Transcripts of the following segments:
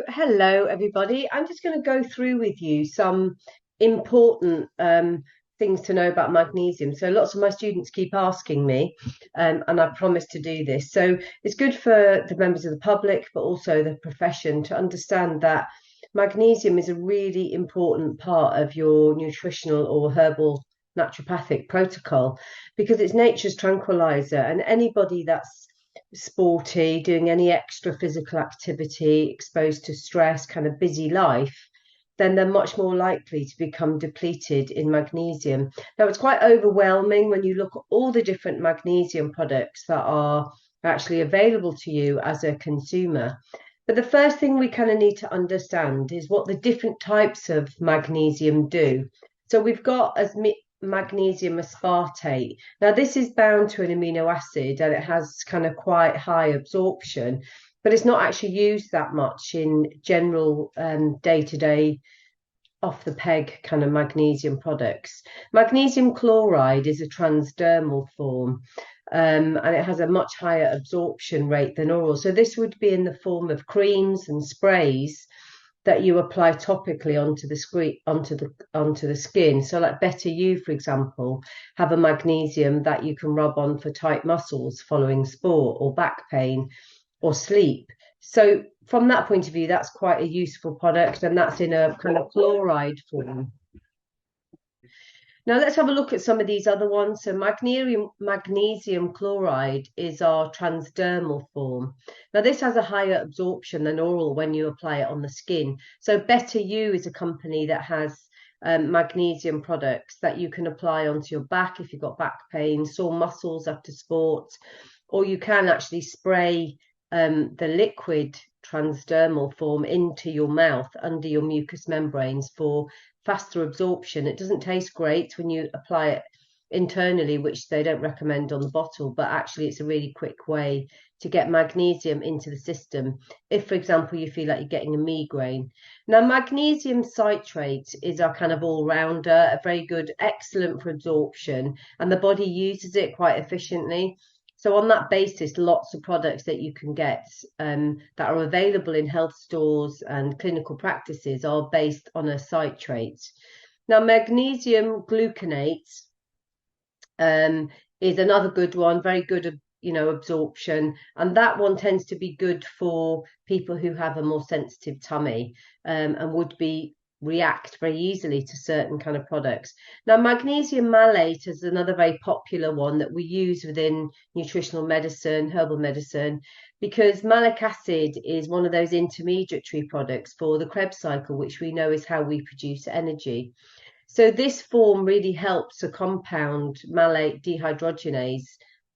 Hello, everybody. I'm just going to go through with you some important things to know about magnesium. So lots of my students keep asking me, and I promise to do this. So it's good for the members of the public, but also the profession to understand that magnesium is a really important part of your nutritional or herbal naturopathic protocol because it's nature's tranquilizer, and anybody that's sporty, doing any extra physical activity, exposed to stress, kind of busy life, then they're much more likely to become depleted in magnesium. Now, it's quite overwhelming when you look at all the different magnesium products that are actually available to you as a consumer. But the first thing we kind of need to understand is what the different types of magnesium do. So we've got as magnesium aspartate. Now, this is bound to an amino acid and it has kind of quite high absorption, but it's not actually used that much in general day-to-day off the peg kind of magnesium products. Magnesium chloride is a transdermal form, and it has a much higher absorption rate than oral. So this would be in the form of creams and sprays that you apply topically onto the skin. So like Better You, for example, have a magnesium that you can rub on for tight muscles following sport or back pain or sleep. So from that point of view, that's quite a useful product, and that's in a kind of chloride form. Now let's have a look at some of these other ones. So magnesium chloride is our transdermal form. Now this has a higher absorption than oral when you apply it on the skin. So Better You is a company that has magnesium products that you can apply onto your back if you've got back pain, sore muscles after sport, or you can actually spray the liquid transdermal form into your mouth under your mucous membranes for faster absorption. It doesn't taste great when you apply it internally, which they don't recommend on the bottle, but actually it's a really quick way to get magnesium into the system if, for example, you feel like you're getting a migraine. Now, magnesium citrate is our kind of all-rounder, a very good, excellent for absorption, and the body uses it quite efficiently. So on that basis, lots of products that you can get that are available in health stores and clinical practices are based on a citrate. Now, magnesium gluconate is another good one, very good, absorption. And that one tends to be good for people who have a more sensitive tummy and would react very easily to certain kind of products. Now, magnesium malate is another very popular one that we use within nutritional medicine, herbal medicine, because malic acid is one of those intermediary products for the Krebs cycle, which we know is how we produce energy. So this form really helps a compound malate dehydrogenase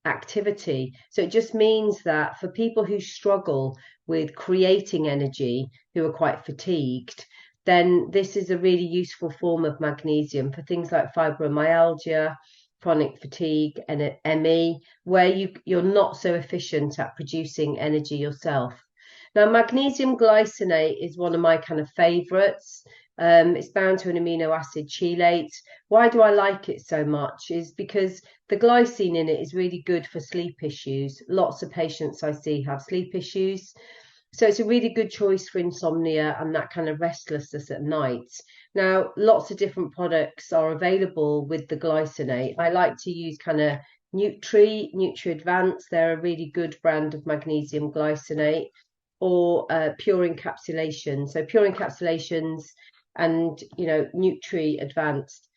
activity. So it just means that for people who struggle with creating energy, who are quite fatigued, then this is a really useful form of magnesium for things like fibromyalgia, chronic fatigue, and ME, where you're not so efficient at producing energy yourself. Now, magnesium glycinate is one of my kind of favorites. It's bound to an amino acid chelate. Why do I like it so much? Is because the glycine in it is really good for sleep issues. Lots of patients I see have sleep issues. So it's a really good choice for insomnia and that kind of restlessness at night. Now, lots of different products are available with the glycinate. I like to use kind of Nutri Advance. They're a really good brand of magnesium glycinate, or Pure Encapsulations. So Pure Encapsulations and, Nutri Advanced,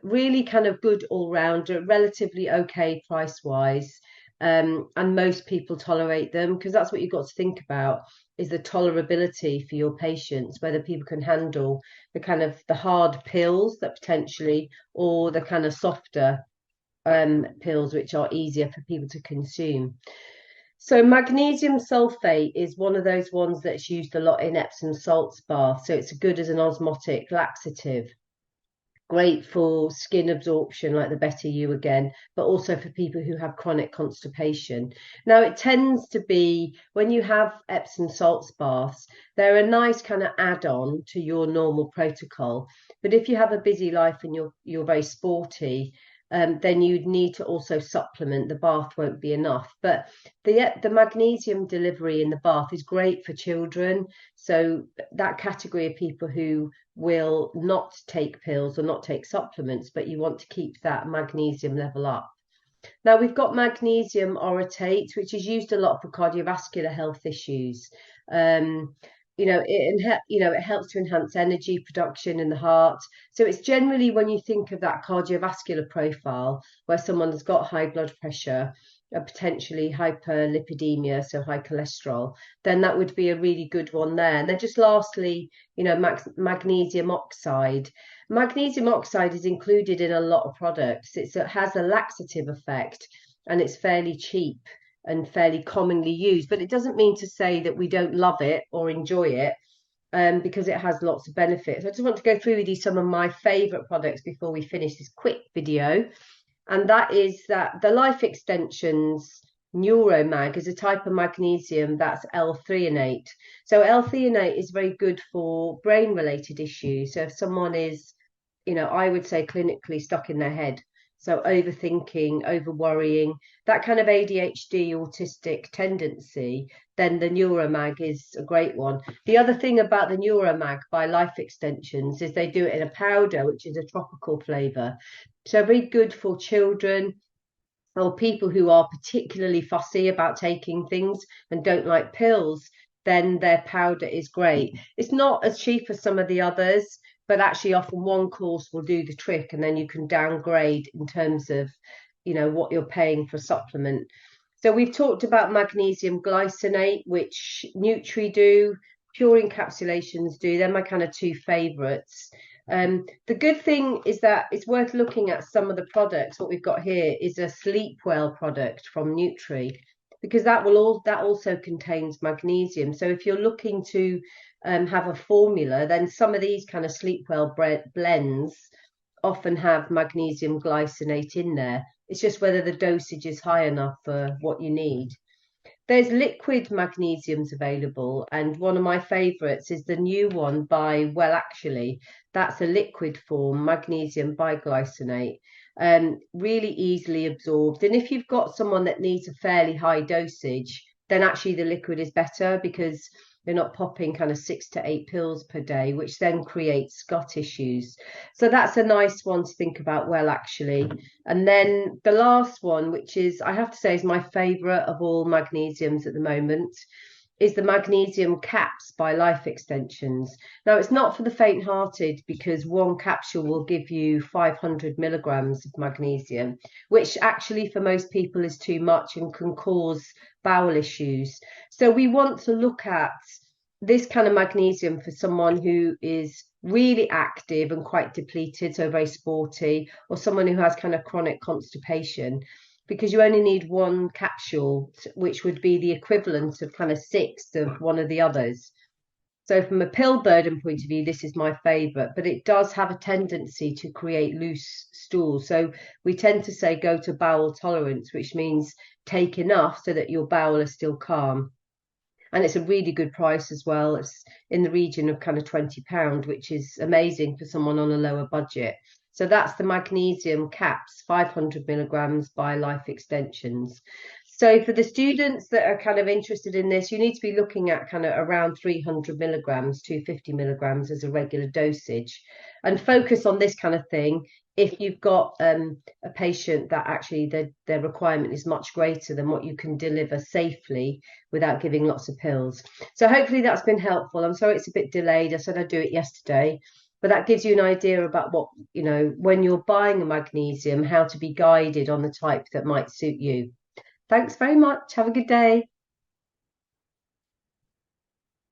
really kind of good all-rounder, relatively okay price-wise. And most people tolerate them, because that's what you've got to think about, is the tolerability for your patients, whether people can handle the kind of the hard pills that potentially, or the kind of softer pills, which are easier for people to consume. So magnesium sulfate is one of those ones that's used a lot in Epsom salts bath. So it's good as an osmotic laxative, great for skin absorption, like the Better You again, but also for people who have chronic constipation. Now, it tends to be when you have Epsom salts baths, they're a nice kind of add-on to your normal protocol. But if you have a busy life and you're very sporty, then you'd need to also supplement. The bath won't be enough. But the magnesium delivery in the bath is great for children. So that category of people who will not take pills or not take supplements, but you want to keep that magnesium level up. Now we've got magnesium orotate, which is used a lot for cardiovascular health issues. It helps to enhance energy production in the heart. So it's generally, when you think of that cardiovascular profile, where someone has got high blood pressure, potentially hyperlipidemia, so high cholesterol, then that would be a really good one there. And then just lastly, magnesium oxide. Magnesium oxide is included in a lot of products. It has a laxative effect, and it's fairly cheap and fairly commonly used, but it doesn't mean to say that we don't love it or enjoy it, because it has lots of benefits. I just want to go through with you some of my favorite products before we finish this quick video. And that is that the Life Extensions Neuromag is a type of magnesium that's L-threonate. So L-threonate is very good for brain related issues. So if someone is, I would say clinically stuck in their head, so overthinking, over worrying, that kind of ADHD, autistic tendency, then the Neuromag is a great one. The other thing about the Neuromag by Life Extensions is they do it in a powder, which is a tropical flavour. So very good for children or people who are particularly fussy about taking things and don't like pills. Then their powder is great. It's not as cheap as some of the others, but actually often one course will do the trick, and then you can downgrade in terms of what you're paying for a supplement. So we've talked about magnesium glycinate, which Nutri do, Pure Encapsulations do. They're my kind of two favorites. The good thing is that it's worth looking at some of the products. What we've got here is a Sleep Well product from Nutri, because that also contains magnesium. So if you're looking to have a formula, then some of these kind of Sleep Well blends often have magnesium glycinate in there. It's just whether the dosage is high enough for what you need. There's liquid magnesiums available, and one of my favorites is the new one by Well Actually. That's a liquid form, magnesium biglycinate, really easily absorbed. And if you've got someone that needs a fairly high dosage, then actually the liquid is better, because they're not popping kind of 6 to 8 pills per day, which then creates gut issues. So that's a nice one to think about, Well Actually. And then the last one, which is, I have to say, is my favorite of all magnesiums at the moment, is the magnesium caps by Life Extensions. Now, it's not for the faint-hearted, because one capsule will give you 500 milligrams of magnesium, which actually for most people is too much and can cause bowel issues. So we want to look at this kind of magnesium for someone who is really active and quite depleted, so very sporty, or someone who has kind of chronic constipation, because you only need one capsule, which would be the equivalent of kind of 6 of one of the others. So from a pill burden point of view, this is my favorite, but it does have a tendency to create loose stools. So we tend to say go to bowel tolerance, which means take enough so that your bowel is still calm. And it's a really good price as well. It's in the region of kind of £20, which is amazing for someone on a lower budget. So that's the magnesium caps, 500 milligrams by Life Extensions. So for the students that are kind of interested in this, you need to be looking at kind of around 300 milligrams, 250 milligrams as a regular dosage, and focus on this kind of thing if you've got a patient that actually their requirement is much greater than what you can deliver safely without giving lots of pills. So hopefully that's been helpful. I'm sorry it's a bit delayed. I said I'd do it yesterday, but that gives you an idea about what, when you're buying a magnesium, how to be guided on the type that might suit you. Thanks very much. Have a good day.